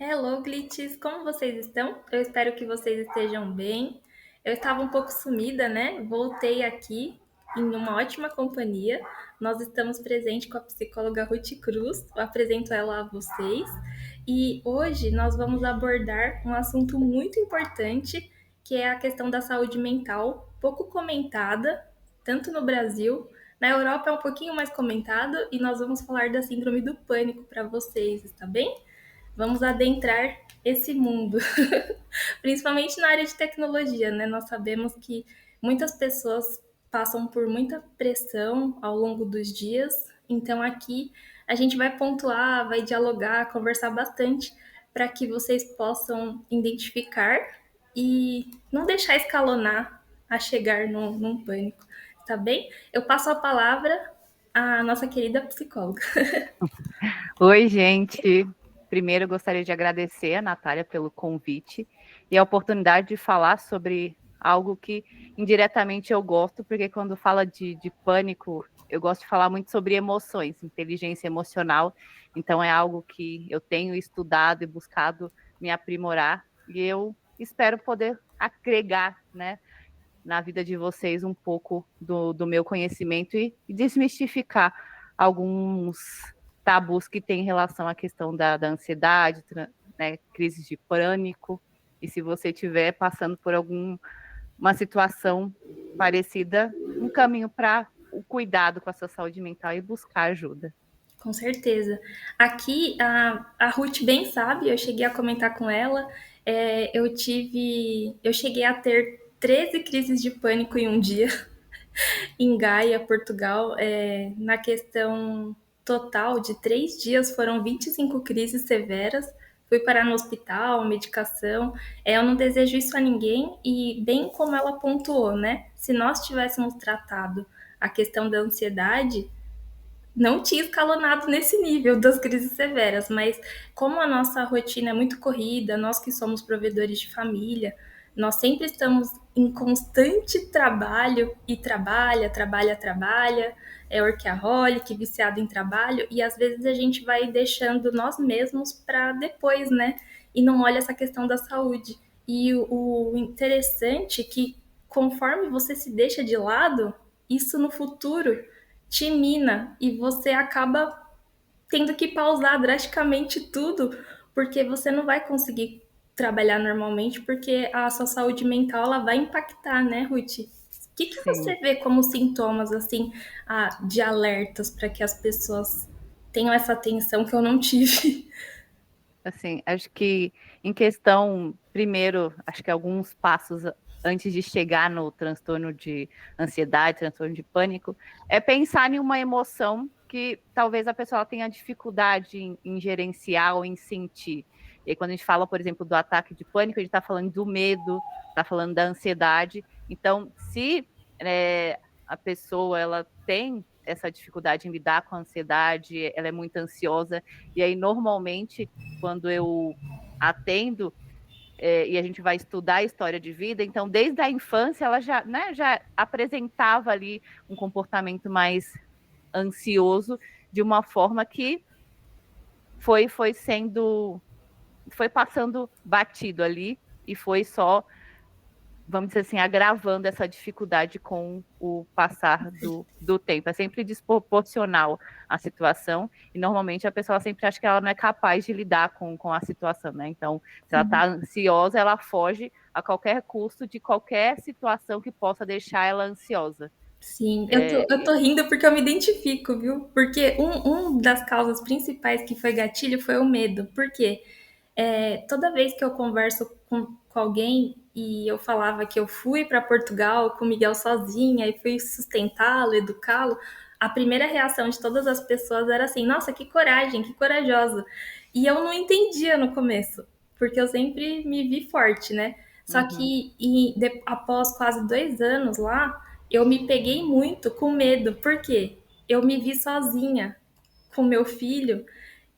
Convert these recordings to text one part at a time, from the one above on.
Hello, glitches! Como vocês estão? Eu espero que vocês estejam bem. Eu estava um pouco sumida, né? Voltei aqui em uma ótima companhia. Nós estamos presentes com a psicóloga Ruth Cruz. Eu apresento ela a vocês. E hoje nós vamos abordar um assunto muito importante, que é a questão da saúde mental, pouco comentada, tanto no Brasil. Na Europa é um pouquinho mais comentado e nós vamos falar da síndrome do pânico para vocês, está bem? Vamos adentrar esse mundo, principalmente na área de tecnologia, né? Nós sabemos que muitas pessoas passam por muita pressão ao longo dos dias, então aqui a gente vai pontuar, vai dialogar, conversar bastante para que vocês possam identificar e não deixar escalonar a chegar num pânico, tá bem? Eu passo a palavra à nossa querida psicóloga. Oi, gente. Primeiro, eu gostaria de agradecer a Natália pelo convite e a oportunidade de falar sobre algo que indiretamente eu gosto, porque quando fala de pânico, eu gosto de falar muito sobre emoções, inteligência emocional. Então, é algo que eu tenho estudado e buscado me aprimorar e eu espero poder agregar, né, na vida de vocês um pouco do meu conhecimento e desmistificar alguns tabus que têm relação à questão da ansiedade, né, crises de pânico. E se você estiver passando por alguma situação parecida, um caminho para o cuidado com a sua saúde mental e buscar ajuda. Com certeza. Aqui, a Ruth bem sabe, eu cheguei a comentar com ela, eu cheguei a ter 13 crises de pânico em um dia, em Gaia, Portugal. Na questão total de 3 dias, foram 25 crises severas. Fui parar no hospital, medicação. Eu não desejo isso a ninguém, e bem como ela pontuou, né? Se nós tivéssemos tratado a questão da ansiedade, não tinha escalonado nesse nível das crises severas, mas como a nossa rotina é muito corrida, nós que somos provedores de família, nós sempre estamos em constante trabalho e trabalha, é workaholic, viciado em trabalho, e às vezes a gente vai deixando nós mesmos para depois, né? E não olha essa questão da saúde. E o interessante é que conforme você se deixa de lado, isso no futuro te mina e você acaba tendo que pausar drasticamente tudo, porque você não vai conseguir trabalhar normalmente, porque a sua saúde mental ela vai impactar, né, Ruth? O que você Sim. vê como sintomas assim, de alertas para que as pessoas tenham essa atenção que eu não tive? Assim, acho que em questão, primeiro, acho que alguns passos antes de chegar no transtorno de ansiedade, transtorno de pânico, é pensar em uma emoção que talvez a pessoa tenha dificuldade em gerenciar ou em sentir. E aí, quando a gente fala, por exemplo, do ataque de pânico, a gente está falando do medo, está falando da ansiedade. Então, se a pessoa ela tem essa dificuldade em lidar com a ansiedade, ela é muito ansiosa, e aí normalmente quando eu atendo e a gente vai estudar a história de vida, então desde a infância ela já, né, já apresentava ali um comportamento mais ansioso de uma forma que foi sendo, foi passando batido ali e foi só, vamos dizer assim, agravando essa dificuldade com o passar do tempo. É sempre desproporcional a situação, e normalmente a pessoa sempre acha que ela não é capaz de lidar com a situação, né? Então, se ela está ansiosa, ela foge a qualquer custo de qualquer situação que possa deixar ela ansiosa. Sim, eu tô rindo porque eu me identifico, viu? Porque um das causas principais que foi gatilho foi o medo. Por quê? Toda vez que eu converso com alguém e eu falava que eu fui para Portugal com o Miguel sozinha e fui sustentá-lo, educá-lo, a primeira reação de todas as pessoas era assim: nossa, que coragem, que corajosa. E eu não entendia no começo, porque eu sempre me vi forte, né? Só Uhum. que após quase 2 anos lá, eu me peguei muito com medo, porque eu me vi sozinha com meu filho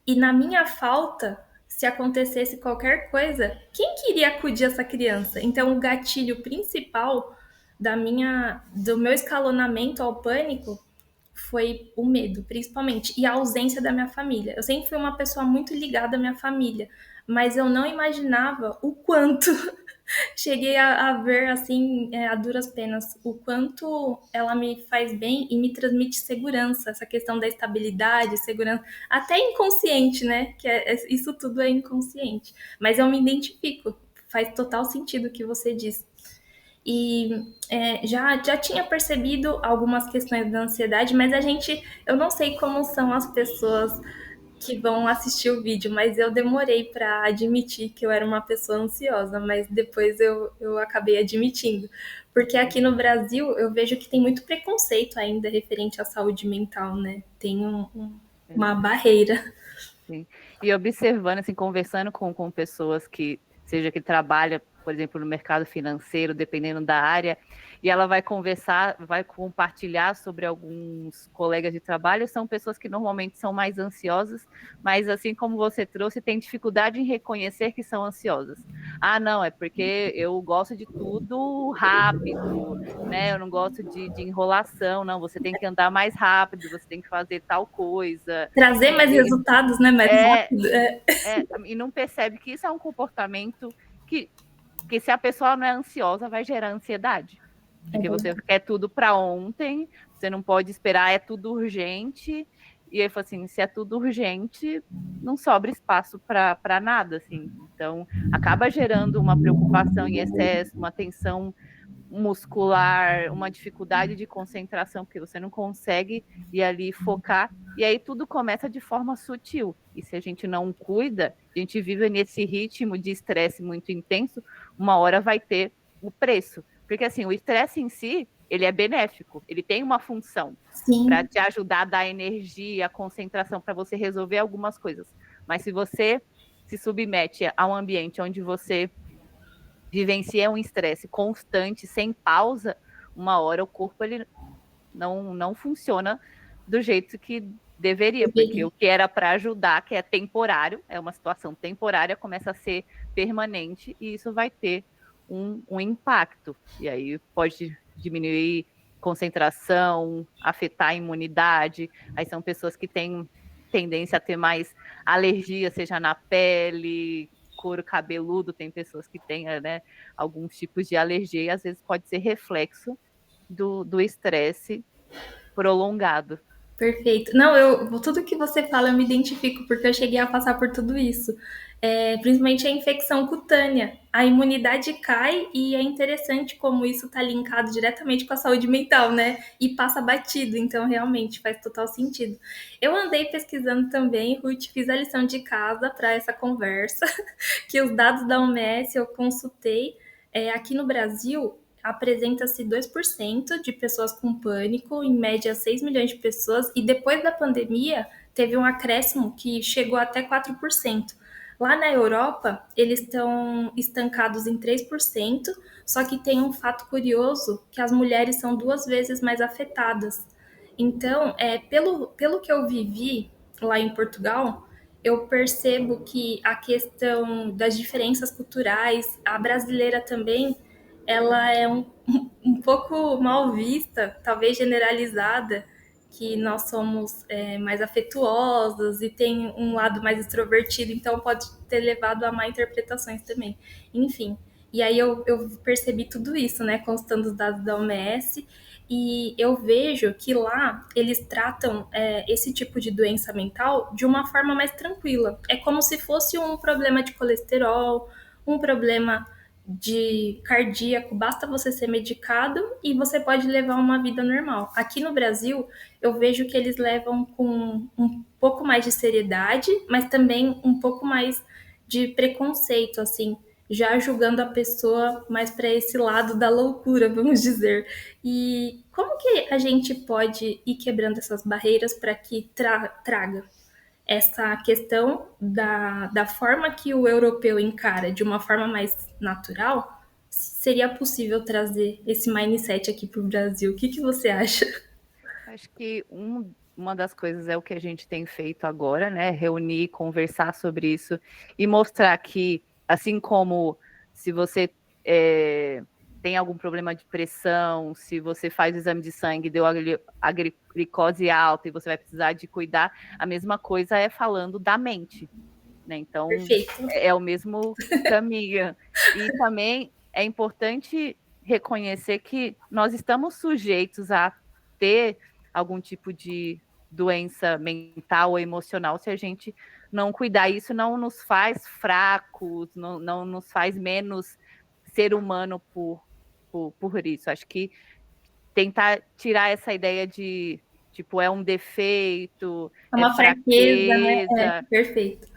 e na minha falta, se acontecesse qualquer coisa, quem queria acudir essa criança? Então, o gatilho principal do meu escalonamento ao pânico foi o medo, principalmente, e a ausência da minha família. Eu sempre fui uma pessoa muito ligada à minha família, mas eu não imaginava o quanto cheguei a ver, assim, a duras penas, o quanto ela me faz bem e me transmite segurança, essa questão da estabilidade, segurança, até inconsciente, né? Isso tudo é inconsciente. Mas eu me identifico, faz total sentido o que você disse. E já tinha percebido algumas questões da ansiedade, mas eu não sei como são as pessoas que vão assistir o vídeo, mas eu demorei para admitir que eu era uma pessoa ansiosa, mas depois eu acabei admitindo. Porque aqui no Brasil eu vejo que tem muito preconceito ainda referente à saúde mental, né? Tem uma barreira. Sim. E observando, assim, conversando com pessoas que, seja que trabalha, por exemplo, no mercado financeiro, dependendo da área, e ela vai conversar, vai compartilhar sobre alguns colegas de trabalho, são pessoas que normalmente são mais ansiosas, mas assim como você trouxe, tem dificuldade em reconhecer que são ansiosas. Ah, não, é porque eu gosto de tudo rápido, né? Eu não gosto de enrolação, não, você tem que andar mais rápido, você tem que fazer tal coisa. Trazer mais E resultados, né? Mais é, rápido. e não percebe que isso é um comportamento que se a pessoa não é ansiosa, vai gerar ansiedade. Porque você quer tudo para ontem, você não pode esperar, é tudo urgente. E aí, assim, se é tudo urgente, não sobra espaço para nada, assim. Então, acaba gerando uma preocupação em excesso, uma tensão muscular, uma dificuldade de concentração, porque você não consegue ir ali focar, e aí tudo começa de forma sutil. E se a gente não cuida, a gente vive nesse ritmo de estresse muito intenso, uma hora vai ter o preço. Porque assim, o estresse em si, ele é benéfico, ele tem uma função para Sim, te ajudar a dar energia, a concentração para você resolver algumas coisas. Mas se você se submete a um ambiente onde você vivencia um estresse constante, sem pausa, uma hora o corpo ele não funciona do jeito que deveria, porque deveria. o que era para ajudar, que é temporário, é uma situação temporária, começa a ser permanente e isso vai ter um impacto. E aí pode diminuir concentração, afetar a imunidade. Aí são pessoas que têm tendência a ter mais alergia, seja na pele, couro cabeludo, tem pessoas que têm, né, alguns tipos de alergia e às vezes pode ser reflexo do estresse prolongado. Perfeito. Não, tudo que você fala eu me identifico, porque eu cheguei a passar por tudo isso. Principalmente a infecção cutânea. A imunidade cai e é interessante como isso está linkado diretamente com a saúde mental, né? E passa batido, então realmente faz total sentido. Eu andei pesquisando também, Ruth, fiz a lição de casa para essa conversa, que os dados da OMS eu consultei. Aqui no Brasil, apresenta-se 2% de pessoas com pânico, em média 6 milhões de pessoas, e depois da pandemia teve um acréscimo que chegou até 4%. Lá na Europa, eles estão estancados em 3%, só que tem um fato curioso que as mulheres são 2 vezes mais afetadas. Então, pelo que eu vivi lá em Portugal, eu percebo que a questão das diferenças culturais, a brasileira também, ela é um pouco mal vista, talvez generalizada, que nós somos mais afetuosas e tem um lado mais extrovertido, então pode ter levado a má interpretações também. Enfim, e aí eu percebi tudo isso, né, constando os dados da OMS, e eu vejo que lá eles tratam esse tipo de doença mental de uma forma mais tranquila. É como se fosse um problema de colesterol, um problema de cardíaco, basta você ser medicado e você pode levar uma vida normal. Aqui no Brasil, eu vejo que eles levam com um pouco mais de seriedade, mas também um pouco mais de preconceito, assim, já julgando a pessoa mais para esse lado da loucura, vamos dizer. E como que a gente pode ir quebrando essas barreiras para que traga essa questão da forma que o europeu encara de uma forma mais natural? Seria possível trazer esse mindset aqui para o Brasil? O que você acha? Acho que uma das coisas é o que a gente tem feito agora, né? Reunir, conversar sobre isso e mostrar que, assim como se você tem algum problema de pressão, se você faz o exame de sangue, deu a glicose alta e você vai precisar de cuidar, a mesma coisa é falando da mente, né? Então, Perfeito. é o mesmo caminho. E também é importante reconhecer que nós estamos sujeitos a ter algum tipo de doença mental ou emocional se a gente não cuidar. Isso não nos faz fracos, não nos faz menos ser humano por isso. Acho que tentar tirar essa ideia de, tipo, é um defeito, É é uma fraqueza, né? É, fraqueza, perfeito.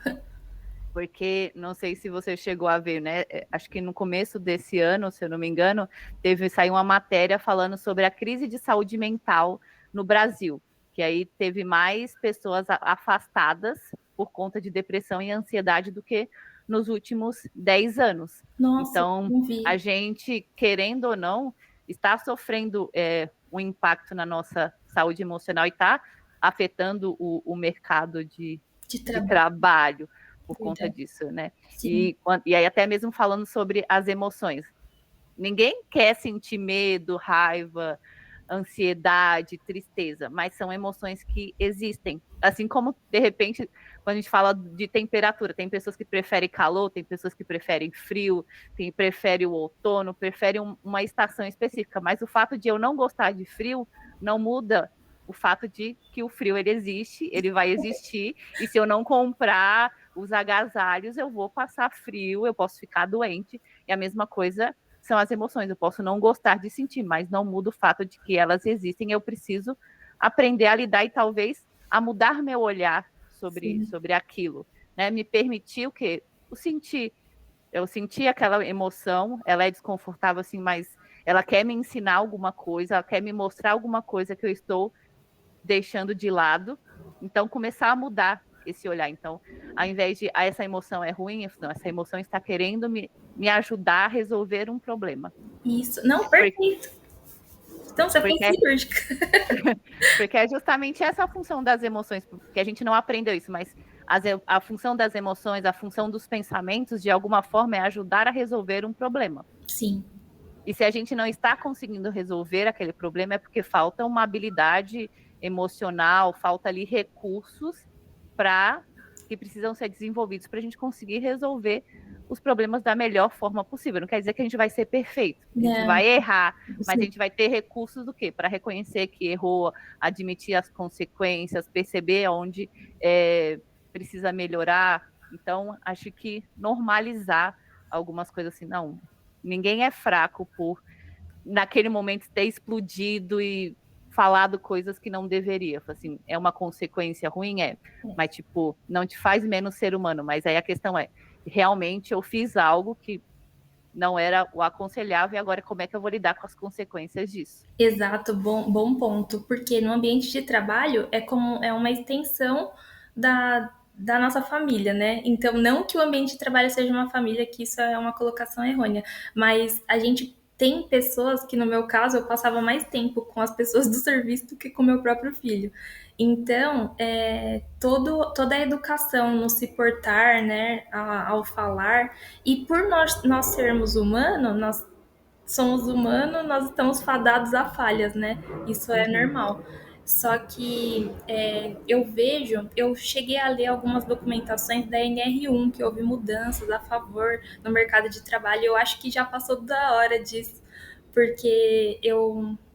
porque não sei se você chegou a ver, né? Acho que no começo desse ano, se eu não me engano, saiu uma matéria falando sobre a crise de saúde mental no Brasil, que aí teve mais pessoas afastadas por conta de depressão e ansiedade do que nos últimos 10 anos. Nossa, Então, não vi. a gente, querendo ou não, está sofrendo um impacto na nossa saúde emocional e está afetando o mercado De de trabalho, trabalho por conta verdade. disso, né? Sim, E aí até mesmo falando sobre as emoções. Ninguém quer sentir medo, raiva, ansiedade, tristeza, mas são emoções que existem. Assim como, de repente, quando a gente fala de temperatura, tem pessoas que preferem calor, tem pessoas que preferem frio, tem prefere o outono, prefere uma estação específica, mas o fato de eu não gostar de frio não muda o fato de que o frio ele existe, ele vai existir, e se eu não comprar os agasalhos, eu vou passar frio, eu posso ficar doente, e a mesma coisa são as emoções. Eu posso não gostar de sentir, mas não muda o fato de que elas existem. Eu preciso aprender a lidar e talvez a mudar meu olhar sim. sobre aquilo, né? Me permitir o quê? O sentir. Eu senti aquela emoção, ela é desconfortável assim, mas ela quer me ensinar alguma coisa, ela quer me mostrar alguma coisa que eu estou deixando de lado. Então, começar a mudar esse olhar. Então, ao invés de essa emoção é ruim, não, essa emoção está querendo me ajudar a resolver um problema. Isso. Não, Porque, perfeito. Então, você foi porque, cirúrgica. porque é justamente essa a função das emoções, porque a gente não aprendeu isso, mas a função das emoções, a função dos pensamentos, de alguma forma, é ajudar a resolver um problema. Sim, E se a gente não está conseguindo resolver aquele problema, é porque falta uma habilidade emocional, falta ali recursos para que precisam ser desenvolvidos para a gente conseguir resolver os problemas da melhor forma possível. Não quer dizer que a gente vai ser perfeito, a gente não, vai errar, mas a sim, gente vai ter recursos do quê? Para reconhecer que errou, admitir as consequências, perceber onde precisa melhorar. Então, acho que normalizar algumas coisas assim, não, ninguém é fraco por, naquele momento, ter explodido e falado coisas que não deveria. Assim, é uma consequência ruim? É. Mas, tipo, não te faz menos ser humano. Mas aí a questão é, realmente eu fiz algo que não era o aconselhável e agora como é que eu vou lidar com as consequências disso? exato, bom ponto. Porque no ambiente de trabalho é como é uma extensão da nossa família, né? Então, não que o ambiente de trabalho seja uma família, que isso é uma colocação errônea, mas a gente tem pessoas que, no meu caso, eu passava mais tempo com as pessoas do serviço do que com meu próprio filho. Então, toda a educação no se portar, né, ao falar, e por nós sermos humanos, nós somos humanos, nós estamos fadados a falhas, né? Isso é Uhum, normal. Só que eu cheguei a ler algumas documentações da NR1 que houve mudanças a favor no mercado de trabalho. Eu acho que já passou da hora disso, porque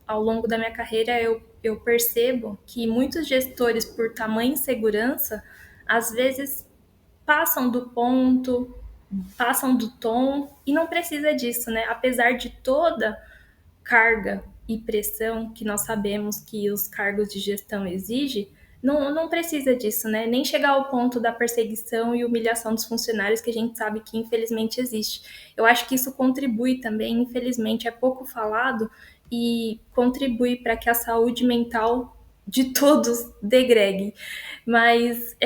ao longo da minha carreira, eu percebo que muitos gestores, por tamanha insegurança, às vezes passam do ponto, passam do tom e não precisa disso, né? Apesar de toda carga e pressão que nós sabemos que os cargos de gestão exigem, não precisa disso, né? Nem chegar ao ponto da perseguição e humilhação dos funcionários que a gente sabe que infelizmente existe. Eu acho que isso contribui também, infelizmente é pouco falado e contribui para que a saúde mental de todos degregue. Mas,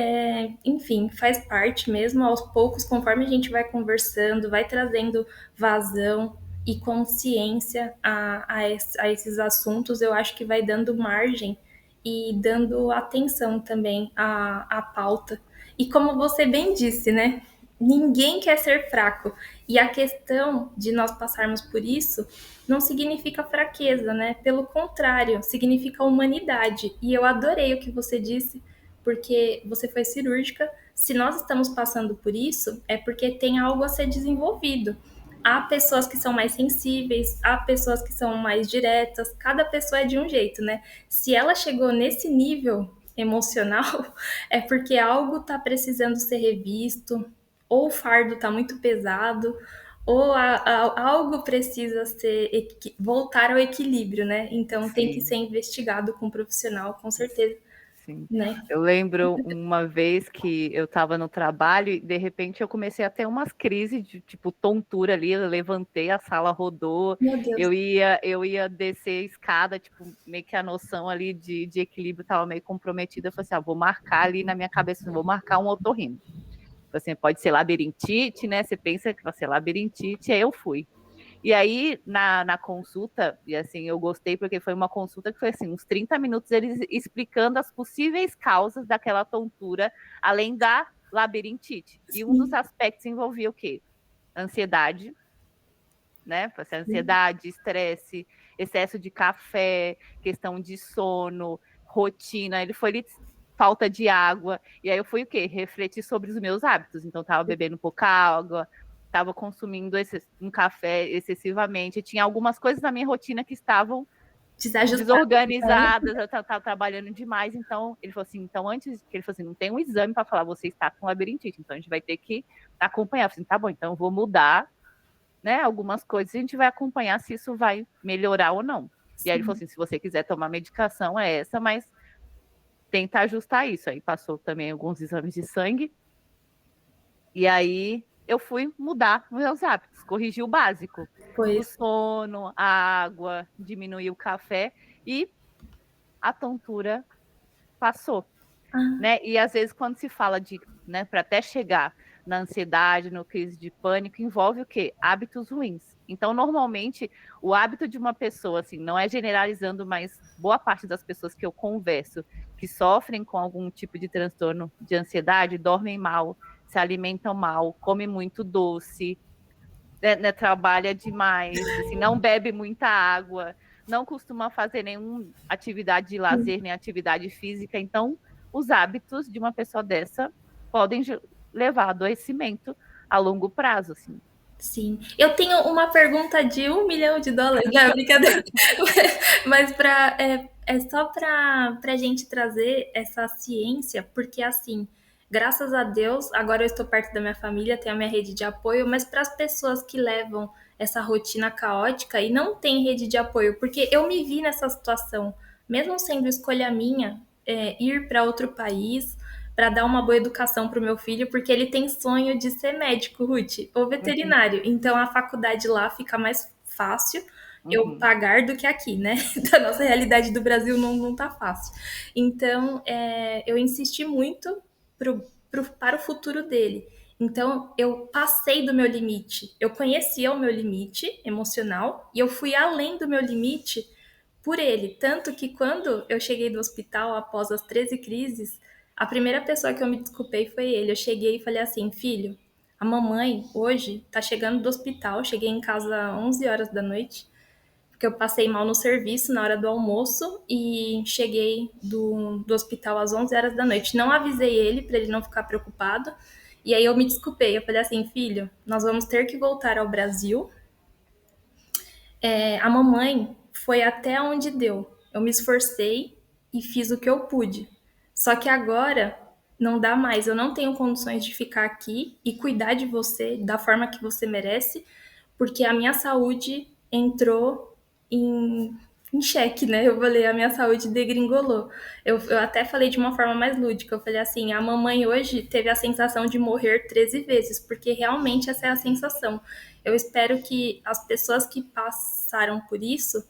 enfim, faz parte mesmo, aos poucos, conforme a gente vai conversando, vai trazendo vazão e consciência a esses assuntos, eu acho que vai dando margem e dando atenção também à pauta. E como você bem disse, né? ninguém quer ser fraco. E a questão de nós passarmos por isso não significa fraqueza, né? Pelo contrário, significa humanidade. E eu adorei o que você disse, porque você foi cirúrgica. Se nós estamos passando por isso, é porque tem algo a ser desenvolvido. Há pessoas que são mais sensíveis, há pessoas que são mais diretas, cada pessoa é de um jeito, né? Se ela chegou nesse nível emocional, é porque algo está precisando ser revisto, ou o fardo está muito pesado, ou algo precisa ser voltar ao equilíbrio, né? Então tem que Sim. ser investigado com um profissional, com certeza, Sim. né? Eu lembro uma vez que eu estava no trabalho e de repente eu comecei a ter umas crises de tipo tontura ali, eu levantei, a sala rodou, Meu Deus. eu ia descer a escada, tipo, meio que a noção ali de equilíbrio estava meio comprometida. Eu falei assim, vou marcar ali na minha cabeça, vou marcar um otorrino. Assim, pode ser labirintite, né? Você pensa que vai ser labirintite, aí eu fui. E aí, na consulta, e assim, eu gostei porque foi uma consulta que foi assim, uns 30 minutos eles explicando as possíveis causas daquela tontura, além da labirintite. E um dos Sim, aspectos envolvia o quê? Ansiedade, né? sim, Ansiedade, estresse, excesso de café, questão de sono, rotina. Ele foi falta de água. E aí eu fui o quê? Refletir sobre os meus hábitos. Então, estava bebendo pouca água, estava consumindo um café excessivamente. Tinha algumas coisas na minha rotina que estavam desajustar. desorganizadas, eu estava trabalhando demais. Então, ele falou assim: então, antes, ele falou assim, não tem um exame para falar, você está com labirintite, então a gente vai ter que acompanhar. Eu falei assim, tá bom, então eu vou mudar, né, algumas coisas, a gente vai acompanhar se isso vai melhorar ou não. E aí ele falou Sim, assim, se você quiser tomar medicação é essa, mas tenta ajustar isso. Aí passou também alguns exames de sangue, e aí eu fui mudar meus hábitos, corrigir o básico. O pois. sono, a água, diminuir o café, e a tontura passou. Ah, Né? E às vezes quando se fala de, né, para até chegar na ansiedade, no crise de pânico, envolve o quê? Hábitos ruins. Então, normalmente, o hábito de uma pessoa, assim, não é generalizando, mas boa parte das pessoas que eu converso que sofrem com algum tipo de transtorno de ansiedade, dormem mal, se alimentam mal, comem muito doce, né, trabalha demais, assim, não bebe muita água, não costuma fazer nenhuma atividade de sim. lazer, nem atividade física. Então, os hábitos de uma pessoa dessa podem levar a adoecimento a longo prazo, assim. Sim. Eu tenho uma pergunta de US$ 1 milhão. Não, brincadeira. Mas é só para a gente trazer essa ciência, porque assim, graças a Deus, agora eu estou perto da minha família, tenho a minha rede de apoio, mas para as pessoas que levam essa rotina caótica e não tem rede de apoio, porque eu me vi nessa situação, mesmo sendo escolha minha, ir para outro país para dar uma boa educação para o meu filho, porque ele tem sonho de ser médico, Ruth, ou Uhum, veterinário. Então a faculdade lá fica mais fácil eu uhum, pagar do que aqui, né? Da nossa realidade do Brasil não tá fácil. Então eu insisti muito para o futuro dele. Então eu passei do meu limite. Eu conhecia o meu limite emocional e eu fui além do meu limite por ele. Tanto que quando eu cheguei do hospital após as 13 crises, a primeira pessoa que eu me desculpei foi ele. Eu cheguei e falei assim: filho, a mamãe hoje tá chegando do hospital. Cheguei em casa às 11 horas da noite, porque eu passei mal no serviço na hora do almoço e cheguei do hospital às 11 horas da noite. Não avisei ele para ele não ficar preocupado. E aí eu me desculpei. Eu falei assim: filho, nós vamos ter que voltar ao Brasil. A mamãe foi até onde deu. Eu me esforcei e fiz o que eu pude. Só que agora não dá mais. Eu não tenho condições de ficar aqui e cuidar de você da forma que você merece, porque a minha saúde entrou em xeque, né? Eu falei, a minha saúde degringolou. Eu até falei de uma forma mais lúdica. Eu falei assim: a mamãe hoje teve a sensação de morrer 13 vezes, porque realmente essa é a sensação. Eu espero que as pessoas que passaram por isso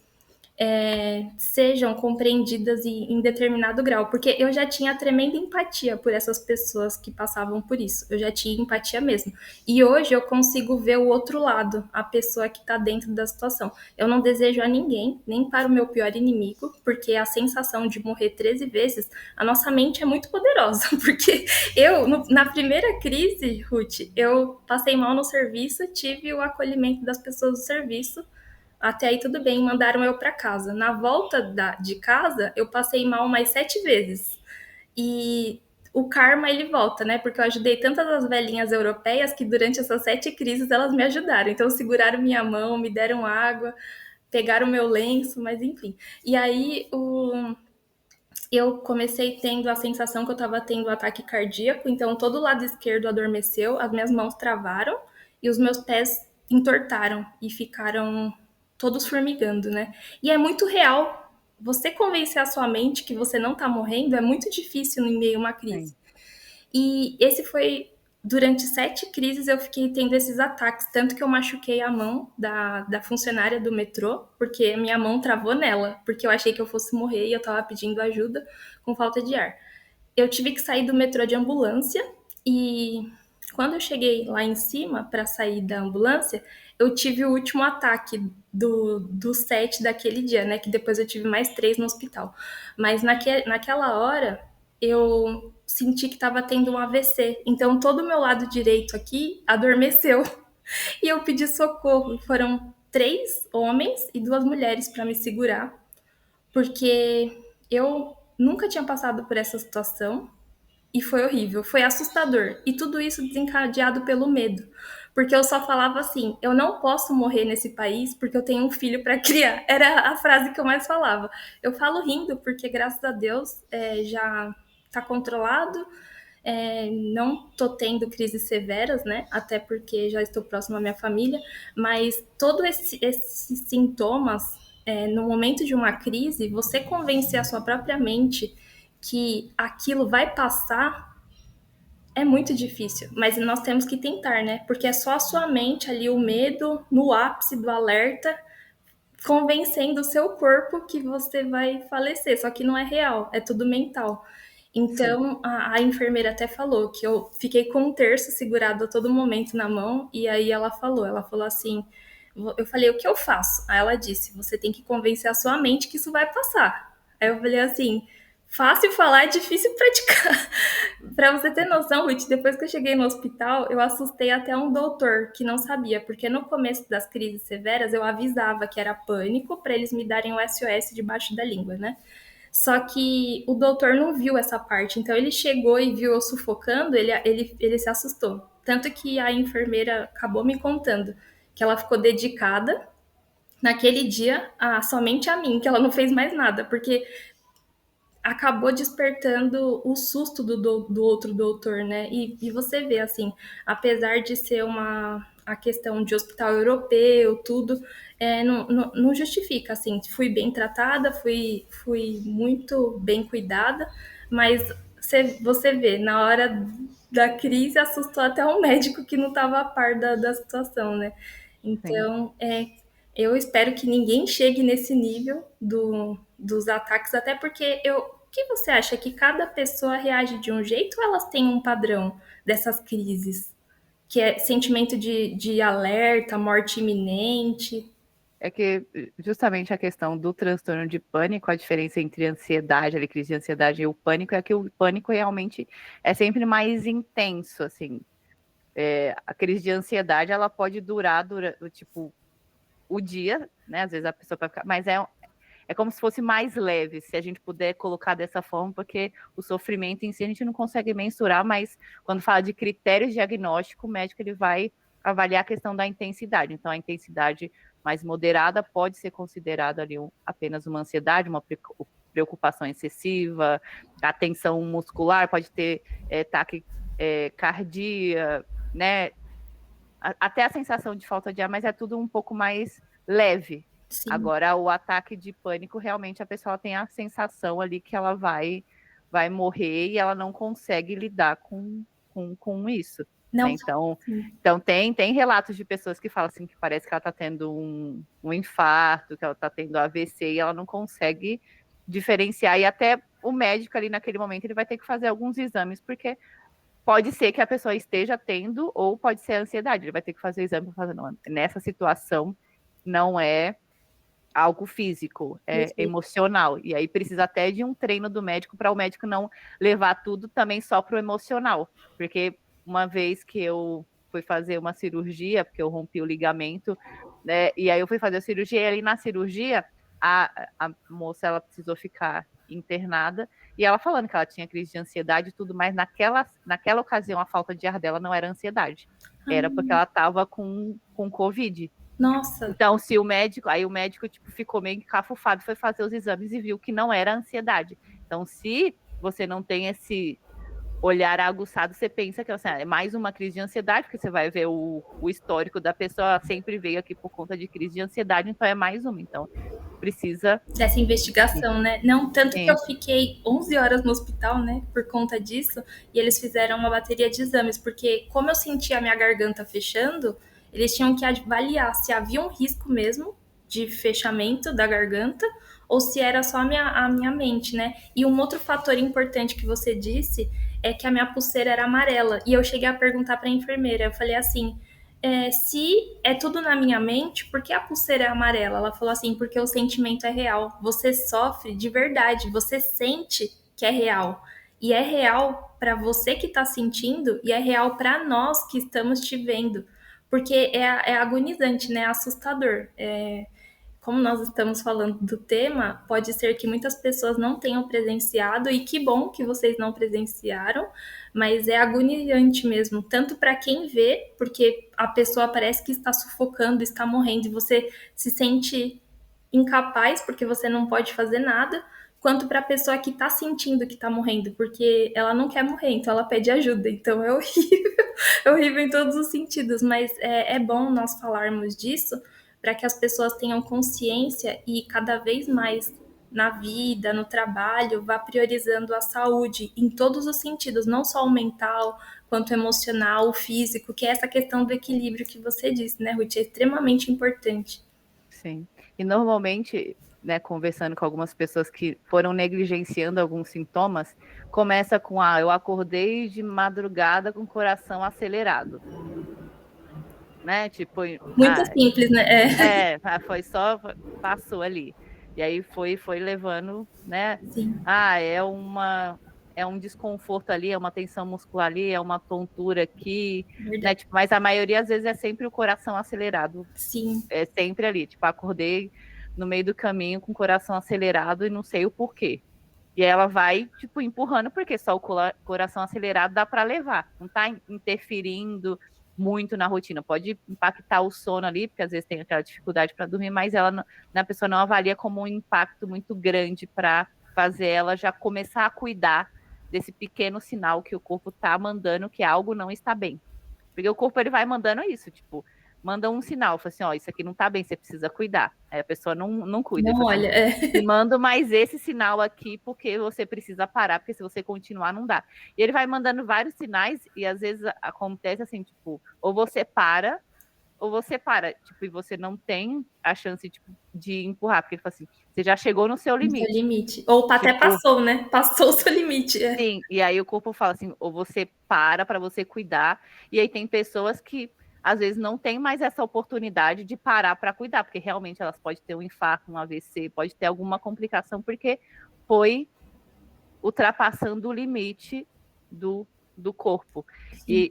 sejam compreendidas em determinado grau, porque eu já tinha tremenda empatia por essas pessoas que passavam por isso, eu já tinha empatia mesmo. E hoje eu consigo ver o outro lado, a pessoa que está dentro da situação. Eu não desejo a ninguém, nem para o meu pior inimigo, porque a sensação de morrer 13 vezes, a nossa mente é muito poderosa, porque na primeira crise, Ruth, eu passei mal no serviço, tive o acolhimento das pessoas do serviço. Até aí tudo bem, mandaram eu para casa. Na volta de casa, eu passei mal mais 7 vezes. E o karma ele volta, né? Porque eu ajudei tantas as velhinhas europeias que durante essas 7 crises elas me ajudaram. Então seguraram minha mão, me deram água, pegaram meu lenço, mas enfim. E aí eu comecei tendo a sensação que eu estava tendo um ataque cardíaco, então todo o lado esquerdo adormeceu, as minhas mãos travaram e os meus pés entortaram e ficaram todos formigando, né? E é muito real. Você convencer a sua mente que você não tá morrendo é muito difícil em meio a uma crise. Sim. E esse foi. Durante 7 crises eu fiquei tendo esses ataques, tanto que eu machuquei a mão da funcionária do metrô, porque minha mão travou nela, porque eu achei que eu fosse morrer e eu tava pedindo ajuda com falta de ar. Eu tive que sair do metrô de ambulância e quando eu cheguei lá em cima para sair da ambulância, eu tive o último ataque do 7 daquele dia, né? Que depois eu tive mais 3 no hospital. Mas naquela hora eu senti que estava tendo um AVC. Então todo o meu lado direito aqui adormeceu. E eu pedi socorro. Foram 3 homens e 2 mulheres para me segurar, porque eu nunca tinha passado por essa situação. E foi horrível, foi assustador. E tudo isso desencadeado pelo medo. Porque eu só falava assim: eu não posso morrer nesse país porque eu tenho um filho para criar. Era a frase que eu mais falava. Eu falo rindo porque, graças a Deus, já está controlado. Não tô tendo crises severas, né? Até porque já estou próxima à minha família. Mas todos esses sintomas, no momento de uma crise, você convencer a sua própria mente que aquilo vai passar é muito difícil, mas nós temos que tentar, né? Porque é só a sua mente ali, o medo, no ápice do alerta, convencendo o seu corpo que você vai falecer. Só que não é real, é tudo mental. Sim. Então, a enfermeira até falou que eu fiquei com um terço segurado a todo momento na mão, e aí ela falou assim, eu falei, o que eu faço? Aí ela disse, você tem que convencer a sua mente que isso vai passar. Aí eu falei assim, fácil falar, é difícil praticar. Para você ter noção, Ruth, depois que eu cheguei no hospital, eu assustei até um doutor que não sabia, porque no começo das crises severas eu avisava que era pânico para eles me darem o SOS debaixo da língua, né? Só que o doutor não viu essa parte, então ele chegou e viu eu sufocando, ele se assustou. Tanto que a enfermeira acabou me contando que ela ficou dedicada naquele dia somente a mim, que ela não fez mais nada, porque acabou despertando o susto do outro doutor, né? E você vê, assim, apesar de ser a questão de hospital europeu, tudo, não justifica, assim, fui bem tratada, fui muito bem cuidada, mas você vê, na hora da crise assustou até um médico que não estava a par da situação, né? Sim. Então, eu espero que ninguém chegue nesse nível dos ataques, até porque o que você acha que cada pessoa reage de um jeito ou elas têm um padrão dessas crises? Que é sentimento de alerta, morte iminente. É que justamente a questão do transtorno de pânico, a diferença entre ansiedade, a crise de ansiedade e o pânico é que o pânico realmente é sempre mais intenso, assim. A crise de ansiedade, ela pode durar, tipo, o dia, né? Às vezes a pessoa vai ficar, mas é como se fosse mais leve, se a gente puder colocar dessa forma, porque o sofrimento em si a gente não consegue mensurar, mas quando fala de critérios diagnósticos, o médico ele vai avaliar a questão da intensidade. Então, a intensidade mais moderada pode ser considerada ali apenas uma ansiedade, uma preocupação excessiva, a tensão muscular, pode ter taque cardíaco, né? Até a sensação de falta de ar, mas é tudo um pouco mais leve. Sim. Agora, o ataque de pânico, realmente a pessoa tem a sensação ali que ela vai morrer e ela não consegue lidar com isso. Não, né? Então, sim. tem relatos de pessoas que falam assim que parece que ela está tendo um infarto, que ela está tendo AVC e ela não consegue diferenciar. E até o médico ali naquele momento ele vai ter que fazer alguns exames, porque pode ser que a pessoa esteja tendo, ou pode ser ansiedade. Ele vai ter que fazer o exame para fazer, não, nessa situação não é algo físico, é Perfeito. emocional. E aí precisa até de um treino do médico para o médico não levar tudo também só para o emocional. Porque uma vez que eu fui fazer uma cirurgia, porque eu rompi o ligamento, né? E aí eu fui fazer a cirurgia, e ali na cirurgia, a moça ela precisou ficar internada, e ela falando que ela tinha crise de ansiedade e tudo, mas naquela ocasião a falta de ar dela não era ansiedade. Era porque ela estava com Covid. Nossa, Então, se o médico tipo, ficou meio encafufado, foi fazer os exames e viu que não era ansiedade. Então, se você não tem esse olhar aguçado, você pensa que assim, é mais uma crise de ansiedade, porque você vai ver o histórico da pessoa, ela sempre veio aqui por conta de crise de ansiedade, então é mais uma. Então, precisa. dessa investigação, né? Não, tanto que eu Sim, fiquei 11 horas no hospital, né, por conta disso, e eles fizeram uma bateria de exames, porque como eu sentia a minha garganta fechando, eles tinham que avaliar se havia um risco mesmo de fechamento da garganta ou se era só a minha mente, né? E um outro fator importante que você disse é que a minha pulseira era amarela. E eu cheguei a perguntar para a enfermeira, eu falei assim, se é tudo na minha mente, por que a pulseira é amarela? Ela falou assim, porque o sentimento é real. Você sofre de verdade, você sente que é real. E é real para você que está sentindo e é real para nós que estamos te vendo. Porque é agonizante, né? É assustador. Como nós estamos falando do tema, pode ser que muitas pessoas não tenham presenciado, e que bom que vocês não presenciaram, mas é agoniante mesmo, tanto para quem vê, porque a pessoa parece que está sufocando, está morrendo, e você se sente incapaz porque você não pode fazer nada, quanto para a pessoa que está sentindo que está morrendo, porque ela não quer morrer, então ela pede ajuda. Então é horrível, é horrível em todos os sentidos, mas é bom nós falarmos disso para que as pessoas tenham consciência e cada vez mais na vida, no trabalho, vá priorizando a saúde em todos os sentidos, não só o mental, quanto o emocional, o físico, que é essa questão do equilíbrio que você disse, né, Ruth? É extremamente importante. sim. E normalmente, né, conversando com algumas pessoas que foram negligenciando alguns sintomas, começa com, eu acordei de madrugada com o coração acelerado, né? Tipo, Muito simples, né? foi só, passou ali. E aí foi levando, né? Sim, É um desconforto ali, é uma tensão muscular ali, é uma tontura aqui, né? verdade. Tipo, mas a maioria às vezes é sempre o coração acelerado, Sim, é sempre ali. Tipo, acordei no meio do caminho com o coração acelerado e não sei o porquê. E ela vai, tipo, empurrando, porque só o coração acelerado dá para levar. Não está interferindo muito na rotina. Pode impactar o sono ali, porque às vezes tem aquela dificuldade para dormir, mas a pessoa não avalia como um impacto muito grande para fazer ela já começar a cuidar desse pequeno sinal que o corpo está mandando que algo não está bem. Porque o corpo ele vai mandando isso, tipo, manda um sinal, fala assim, ó, isso aqui não tá bem, você precisa cuidar. Aí a pessoa não cuida, ele não fala assim, olha, te mando mais esse sinal aqui porque você precisa parar, porque se você continuar não dá. E ele vai mandando vários sinais e às vezes acontece assim, tipo, ou você para, tipo, e você não tem a chance, tipo, de empurrar, porque ele fala assim, você já chegou no seu no seu limite. limite. Ou até Tipo, passou, né? Passou o seu limite. sim, e aí o corpo fala assim, ou você para você cuidar, e aí tem pessoas que às vezes não tem mais essa oportunidade de parar para cuidar, porque realmente elas podem ter um infarto, um AVC, pode ter alguma complicação, porque foi ultrapassando o limite do, do corpo. Sim,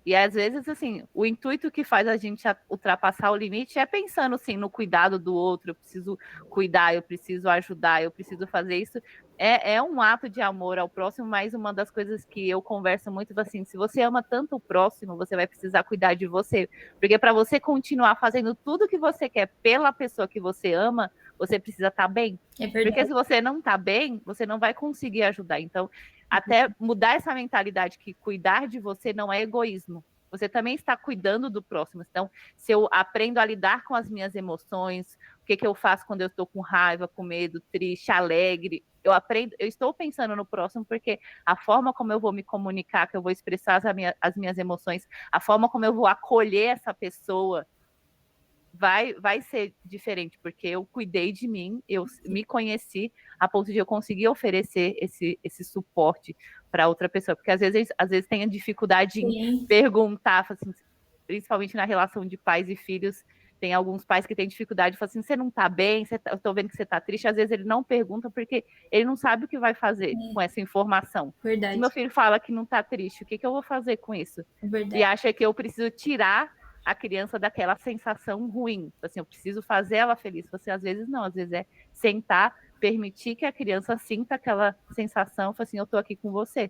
E às vezes, assim, o intuito que faz a gente ultrapassar o limite é pensando, assim, no cuidado do outro, eu preciso cuidar, eu preciso ajudar, eu preciso fazer isso. É um ato de amor ao próximo, mas uma das coisas que eu converso muito, assim, se você ama tanto o próximo, você vai precisar cuidar de você. Porque para você continuar fazendo tudo que você quer pela pessoa que você ama, você precisa estar bem. é Porque verdade. se você não está bem, você não vai conseguir ajudar. Então, até mudar essa mentalidade que cuidar de você não é egoísmo. Você também está cuidando do próximo. Então, se eu aprendo a lidar com as minhas emoções, o que eu faço quando eu estou com raiva, com medo, triste, alegre, eu aprendo, eu estou pensando no próximo, porque a forma como eu vou me comunicar, que eu vou expressar as minhas emoções, a forma como eu vou acolher essa pessoa vai ser diferente, porque eu cuidei de mim, eu me conheci a ponto de eu conseguir oferecer esse suporte para outra pessoa, porque às vezes tem a dificuldade em Sim, perguntar, assim, principalmente na relação de pais e filhos, tem alguns pais que têm dificuldade, falam assim, você não está bem, eu estou vendo que você está triste, às vezes ele não pergunta porque ele não sabe o que vai fazer com essa informação. Se meu verdade, filho fala que não está triste, o que eu vou fazer com isso? E verdade. acha que eu preciso tirar a criança daquela sensação ruim. Assim, eu preciso fazer ela feliz. Você às vezes não, às vezes é sentar, permitir que a criança sinta aquela sensação, assim, eu tô aqui com você.